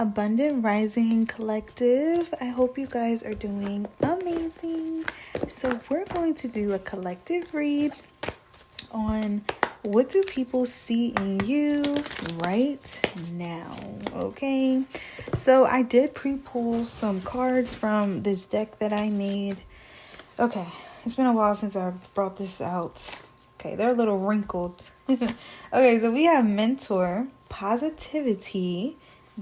Abundant Rising Collective. I hope you guys are doing amazing. So we're going to do a collective read on what do people see in you right now, okay? So I did pre-pull some cards from this deck that I made. Okay, it's been a while since I brought this out. Okay, they're a little wrinkled. Okay, so we have Mentor, Positivity,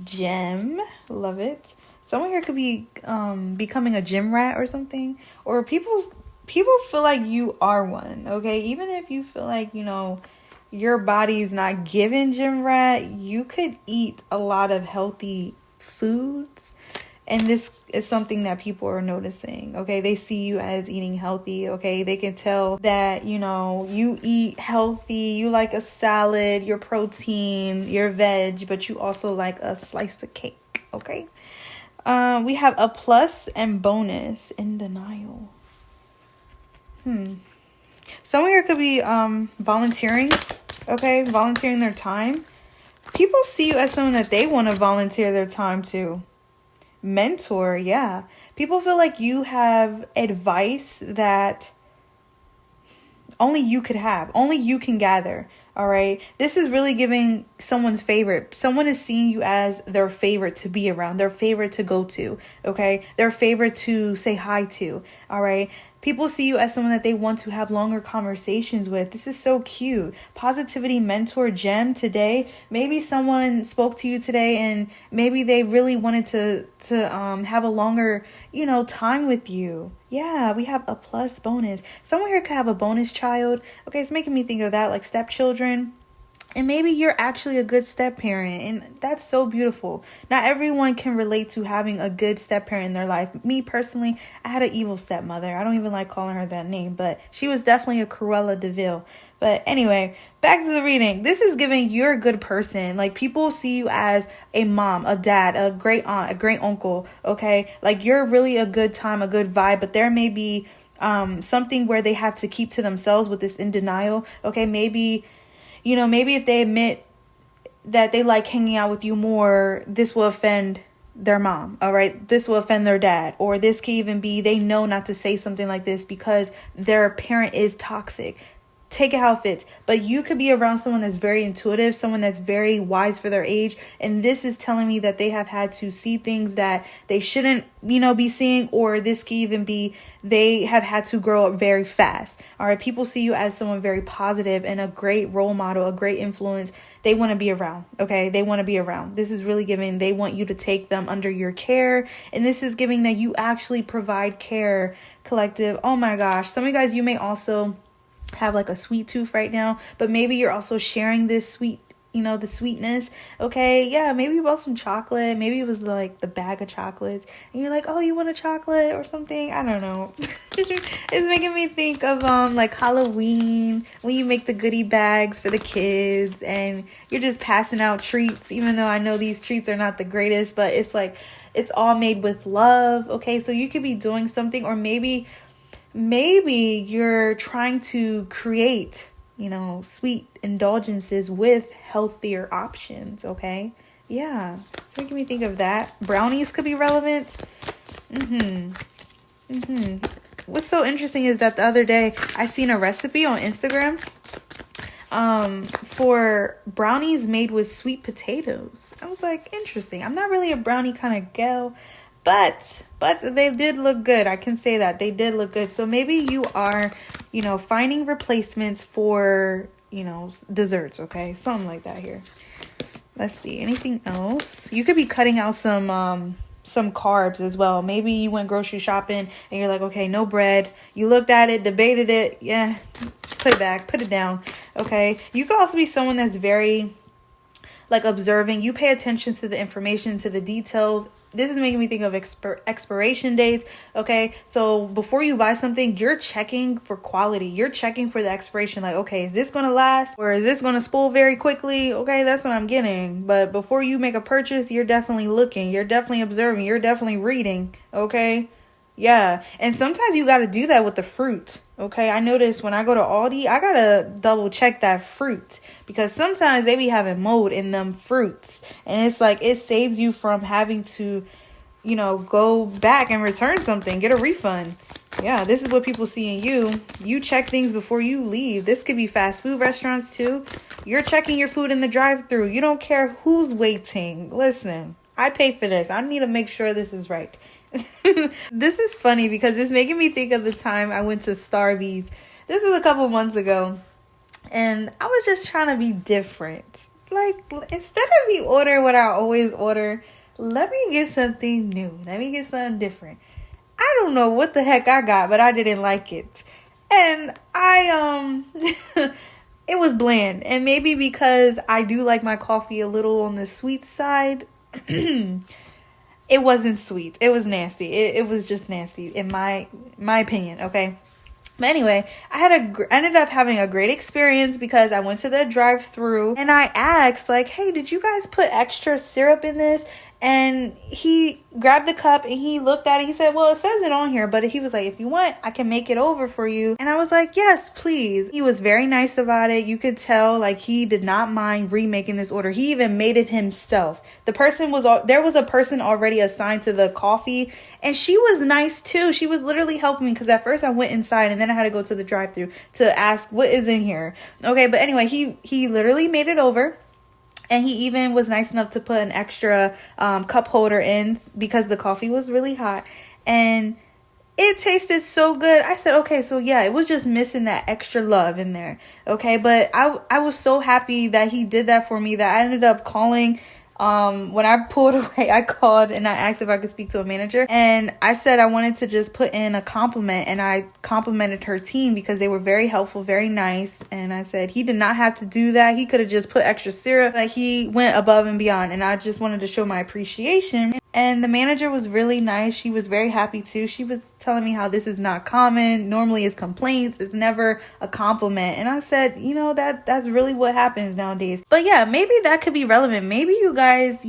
Gem, love it. Someone here could be becoming a gym rat or something, or people feel like you are one, okay? Even if you feel like, your body's not given gym rat, you could eat a lot of healthy foods, and this is something that people are noticing, okay? They see you as eating healthy, okay? They can tell that, you eat healthy, you like a salad, your protein, your veg, but you also like a slice of cake, okay? We have a plus and bonus in denial. Someone here could be volunteering, okay? Volunteering their time. People see you as someone that they want to volunteer their time to. Mentor, yeah. People feel like you have advice that only you could have, only you can gather. All right. This is really giving someone's favorite. Someone is seeing you as their favorite to be around, their favorite to go to. Okay. Their favorite to say hi to. All right. People see you as someone that they want to have longer conversations with. This is so cute. Positivity Mentor Gem today. Maybe someone spoke to you today and maybe they really wanted to have a longer, time with you. Yeah, we have a plus bonus. Someone here could have a bonus child. Okay, it's making me think of that, like stepchildren. And maybe you're actually a good step parent, and that's so beautiful. Not everyone can relate to having a good step parent in their life. Me personally, I had an evil stepmother. I don't even like calling her that name, but she was definitely a Cruella de Vil. But anyway, back to the reading. This is giving you're a good person. Like, people see you as a mom, a dad, a great aunt, a great uncle, okay? Like, you're really a good time, a good vibe, but there may be something where they have to keep to themselves with this in denial, okay? Maybe if they admit that they like hanging out with you more, this will offend their mom, all right? This will offend their dad. Or this could even be they know not to say something like this because their parent is toxic. Take it how it fits. But you could be around someone that's very intuitive, someone that's very wise for their age. And this is telling me that they have had to see things that they shouldn't, be seeing. Or this could even be they have had to grow up very fast. All right. People see you as someone very positive and a great role model, a great influence. They want to be around. Okay. They want to be around. This is really giving, they want you to take them under your care. And this is giving that you actually provide care, collective. Oh my gosh. Some of you guys, you may also have like a sweet tooth right now, but maybe you're also sharing this sweet, the sweetness. Okay. Yeah. Maybe you bought some chocolate. Maybe it was like the bag of chocolates and you're like, oh, you want a chocolate or something? I don't know. It's making me think of like Halloween, when you make the goodie bags for the kids and you're just passing out treats, even though I know these treats are not the greatest, but it's like, it's all made with love. Okay. So you could be doing something, or maybe you're trying to create, sweet indulgences with healthier options, okay? Yeah, it's making me think of that. Brownies could be relevant. What's so interesting is that the other day I seen a recipe on Instagram for brownies made with sweet potatoes. I was like, interesting. I'm not really a brownie kind of gal, but they did look good. I can say that they did look good. So maybe you are, finding replacements for, desserts. Okay. Something like that here. Let's see. Anything else? You could be cutting out some carbs as well. Maybe you went grocery shopping and you're like, okay, no bread. You looked at it, debated it. Yeah. Put it back, put it down. Okay. You could also be someone that's very like observing. You pay attention to the information, to the details. This is making me think of expiration dates. Okay. So before you buy something, you're checking for quality. You're checking for the expiration. Like, okay, is this going to last, or is this going to spoil very quickly? Okay. That's what I'm getting. But before you make a purchase, you're definitely looking, you're definitely observing, you're definitely reading. Okay. Yeah. And sometimes you got to do that with the fruit. Okay. I notice when I go to Aldi, I got to double check that fruit because sometimes they be having mold in them fruits. And it's like it saves you from having to, go back and return something, get a refund. Yeah, this is what people see in you. You check things before you leave. This could be fast food restaurants too. You're checking your food in the drive-thru. You don't care who's waiting. Listen, I pay for this. I need to make sure this is right. This is funny because it's making me think of the time I went to Starbucks. This was a couple months ago. And I was just trying to be different. Like, instead of me ordering what I always order, let me get something new. Let me get something different. I don't know what the heck I got, but I didn't like it. And it was bland. And maybe because I do like my coffee a little on the sweet side, it wasn't sweet. It was nasty. It was just nasty in my opinion, okay? But anyway, I ended up having a great experience because I went to the drive-thru and I asked like, "Hey, did you guys put extra syrup in this?" And he grabbed the cup and he looked at it. He said, "Well, it says it on here, but," he was like, "if you want, I can make it over for you." And I was like, "Yes, please." He was very nice about it. You could tell like he did not mind remaking this order. He even made it himself. There was a person already assigned to the coffee and she was nice too. She was literally helping me because at first I went inside and then I had to go to the drive-thru to ask what is in here. Okay, but anyway, he literally made it over. And he even was nice enough to put an extra cup holder in because the coffee was really hot. And it tasted so good. I said, okay, so yeah, it was just missing that extra love in there. Okay, but I was so happy that he did that for me that I ended up calling. When I pulled away, I called and I asked if I could speak to a manager. And I said I wanted to just put in a compliment. And I complimented her team because they were very helpful, very nice. And I said he did not have to do that. He could have just put extra syrup. Like he went above and beyond. And I just wanted to show my appreciation. And the manager was really nice. She was very happy too. She was telling me how this is not common. Normally it's complaints. It's never a compliment. And I said, that's really what happens nowadays. But yeah, maybe that could be relevant. Maybe you guys,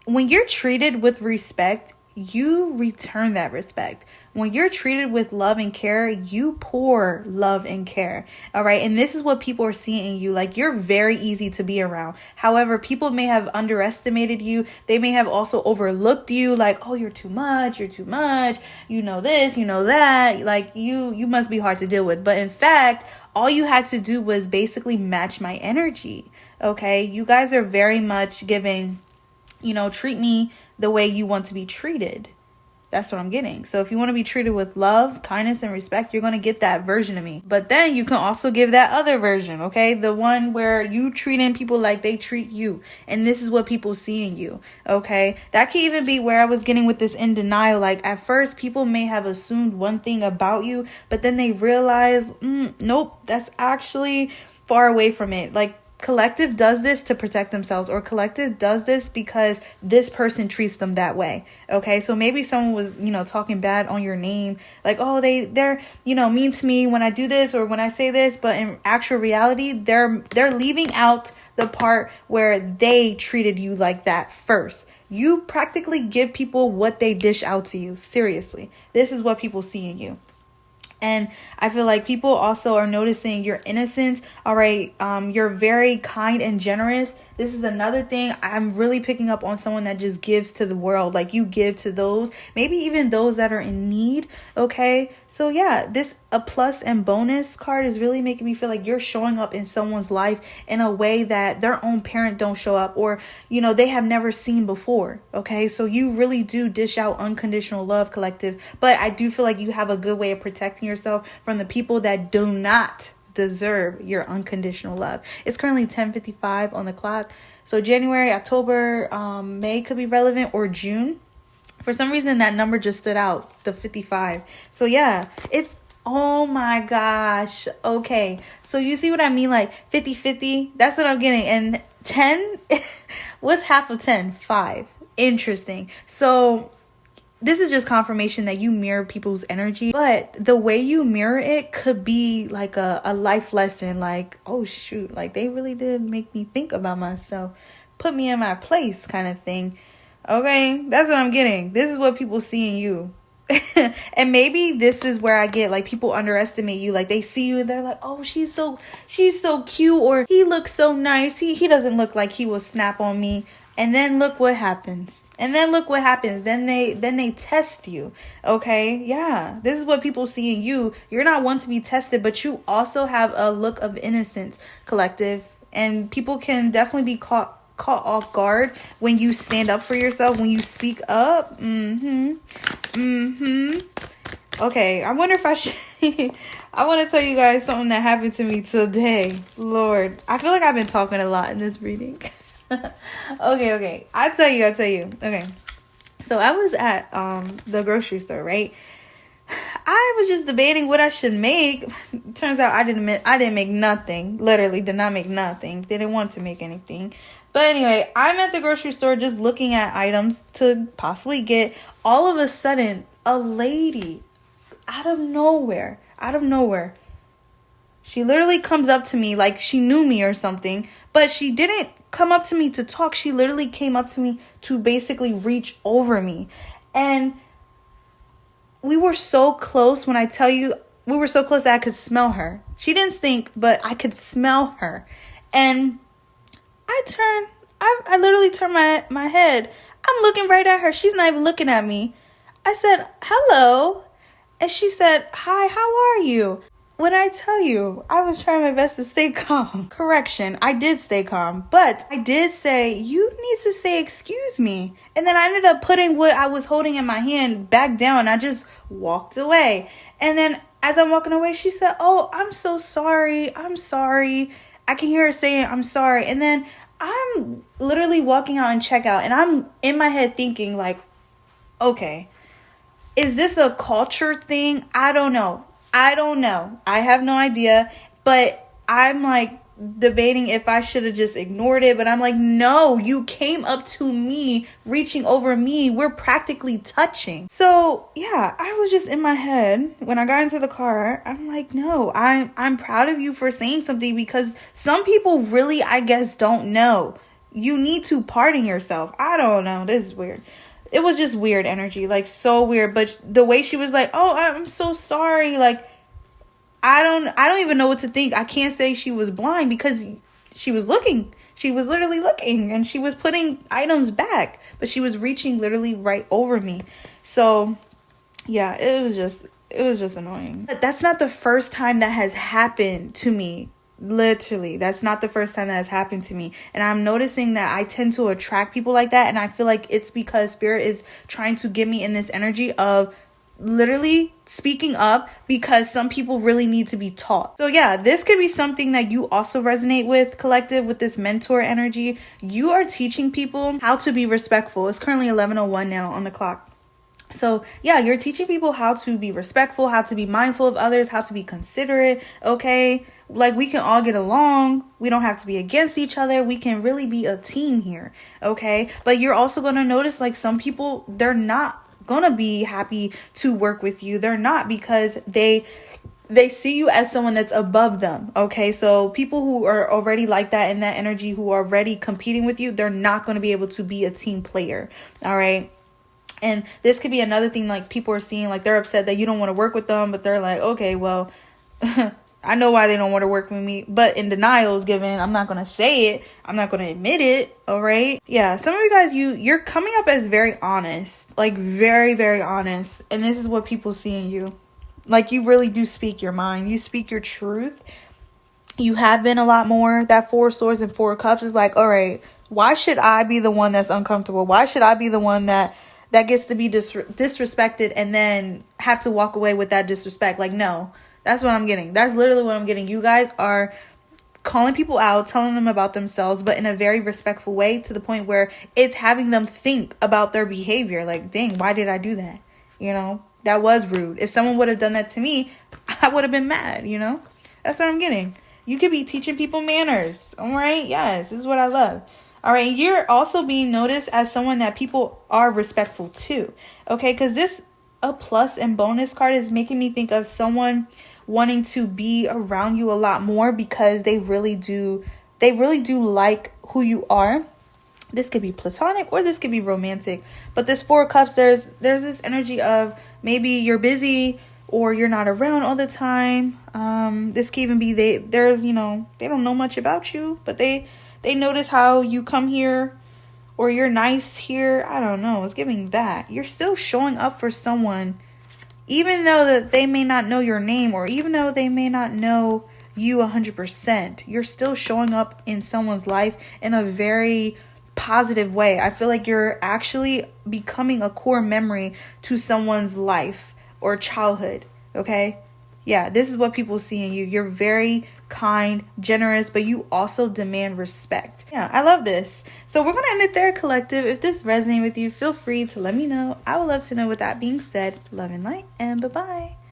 when you're treated with respect, you return that respect. When you're treated with love and care, you pour love and care. All right. And this is what people are seeing in you. Like you're very easy to be around. However, people may have underestimated you. They may have also overlooked you. Like, oh, you're too much. You're too much. You know this, you know that. Like you must be hard to deal with. But in fact, all you had to do was basically match my energy. Okay. You guys are very much giving, treat me the way you want to be treated. That's what I'm getting. So if you want to be treated with love, kindness, and respect, you're going to get that version of me. But then you can also give that other version, okay? The one where you treating people like they treat you. And this is what people see in you, okay? That could even be where I was getting with this in denial. Like at first, people may have assumed one thing about you, but then they realize, nope, that's actually far away from it. Like, Collective does this to protect themselves, or Collective does this because this person treats them that way. Okay, so maybe someone was, talking bad on your name, like, oh, they're mean to me when I do this or when I say this, but in actual reality, they're leaving out the part where they treated you like that first. You practically give people what they dish out to you. Seriously, this is what people see in you. And I feel like people also are noticing your innocence. All right. You're very kind and generous. This is another thing. I'm really picking up on someone that just gives to the world. Like you give to those, maybe even those that are in need. Okay. So yeah, this a plus and bonus card is really making me feel like you're showing up in someone's life in a way that their own parent don't show up, or, they have never seen before. Okay. So you really do dish out unconditional love, Collective. But I do feel like you have a good way of protecting yourself from the people that do not deserve your unconditional love. It's currently 10:55 on the clock. So January, October, May could be relevant, or June. For some reason, that number just stood out, the 55. So yeah, oh my gosh. Okay. So you see what I mean? Like 50-50, that's what I'm getting. And 10, what's half of 10? 5. Interesting. So this is just confirmation that you mirror people's energy, but the way you mirror it could be like a life lesson. Like, oh shoot, like they really did make me think about myself, put me in my place kind of thing. Okay, that's what I'm getting. This is what people see in you. And maybe this is where I get like people underestimate you. Like they see you and they're like, oh, she's so cute, or he looks so nice. He doesn't look like he will snap on me. And then look what happens. Then they test you. Okay? Yeah. This is what people see in you. You're not one to be tested, but you also have a look of innocence, collective. And people can definitely be caught off guard when you stand up for yourself, when you speak up. Okay, I wonder if I should I want to tell you guys something that happened to me today. Lord, I feel like I've been talking a lot in this reading. Okay. I tell you. Okay. So I was at the grocery store, right? I was just debating what I should make. Turns out I didn't make nothing. Literally did not make nothing. Didn't want to make anything. But anyway, I'm at the grocery store just looking at items to possibly get. All of a sudden, a lady out of nowhere, she literally comes up to me like she knew me or something, but she didn't come up to me to talk. She literally came up to me to basically reach over me. And we were so close. When I tell you, we were so close that I could smell her. She didn't stink, but I could smell her. And I literally turned my head. I'm looking right at her. She's not even looking at me. I said, hello. And she said, hi, how are you? When I tell you, I was trying my best to stay calm. Correction, I did stay calm. But I did say, you need to say excuse me. And then I ended up putting what I was holding in my hand back down. I just walked away. And then as I'm walking away, she said, oh, I'm so sorry. I'm sorry. I can hear her saying, I'm sorry. And then I'm literally walking out and checkout. And I'm in my head thinking like, okay, is this a culture thing? I don't know. I have no idea. But I'm like debating if I should have just ignored it. But I'm like, no, you came up to me, reaching over me. We're practically touching. So yeah, I was just in my head when I got into the car. I'm like, no, I'm proud of you for saying something, because some people really, I guess, don't know. You need to pardon yourself. I don't know. This is weird. It was just weird energy, like so weird. But the way she was like, oh, I'm so sorry. Like, I don't even know what to think. I can't say she was blind because she was looking. She was literally looking and she was putting items back, but she was reaching literally right over me. So yeah, it was just annoying. But that's not the first time that has happened to me. Literally, that's not the first time that has happened to me. And I'm noticing that I tend to attract people like that. And I feel like it's because Spirit is trying to get me in this energy of literally speaking up, because some people really need to be taught. So yeah, this could be something that you also resonate with, collective, with this mentor energy. You are teaching people how to be respectful. It's currently 11:01 now on the clock. So yeah, you're teaching people how to be respectful, how to be mindful of others, how to be considerate. Okay, like we can all get along. We don't have to be against each other. We can really be a team here. Okay, but you're also going to notice like some people, they're not gonna be happy to work with you. They're not, because they see you as someone that's above them. Okay, so people who are already like that in that energy, who are already competing with you, they're not going to be able to be a team player. All right. And this could be another thing, like people are seeing, like they're upset that you don't want to work with them, but they're like, okay, well, I know why they don't want to work with me, but in denial is given. I'm not going to say it. I'm not going to admit it. All right. Yeah. Some of you guys, you're coming up as very honest, like very, very honest. And this is what people see in you. Like you really do speak your mind. You speak your truth. You have been a lot more. That 4 swords and 4 cups is like, all right, why should I be the one that's uncomfortable? Why should I be the one that gets to be disrespected and then have to walk away with that disrespect? Like, no. That's what I'm getting. That's literally what I'm getting. You guys are calling people out, telling them about themselves, but in a very respectful way, to the point where it's having them think about their behavior. Like, dang, why did I do that? You know, that was rude. If someone would have done that to me, I would have been mad, you know? That's what I'm getting. You could be teaching people manners. All right? Yes, this is what I love. All right. You're also being noticed as someone that people are respectful to. Okay? Because this, a plus and bonus card, is making me think of someone wanting to be around you a lot more, because they really do like who you are. This could be platonic or this could be romantic. But this Four of Cups, there's this energy of maybe you're busy or you're not around all the time. This could even be they don't know much about you, but they notice how you come here or you're nice here. I don't know. It's giving that. You're still showing up for someone, even though that they may not know your name or even though they may not know you 100%. You're still showing up in someone's life in a very positive way. I feel like you're actually becoming a core memory to someone's life or childhood. Okay? Yeah, this is what people see in you. You're very kind, generous, but you also demand respect. Yeah, I love this. So we're going to end it there, collective. If this resonates with you, feel free to let me know. I would love to know. With that being said, love and light, and bye-bye.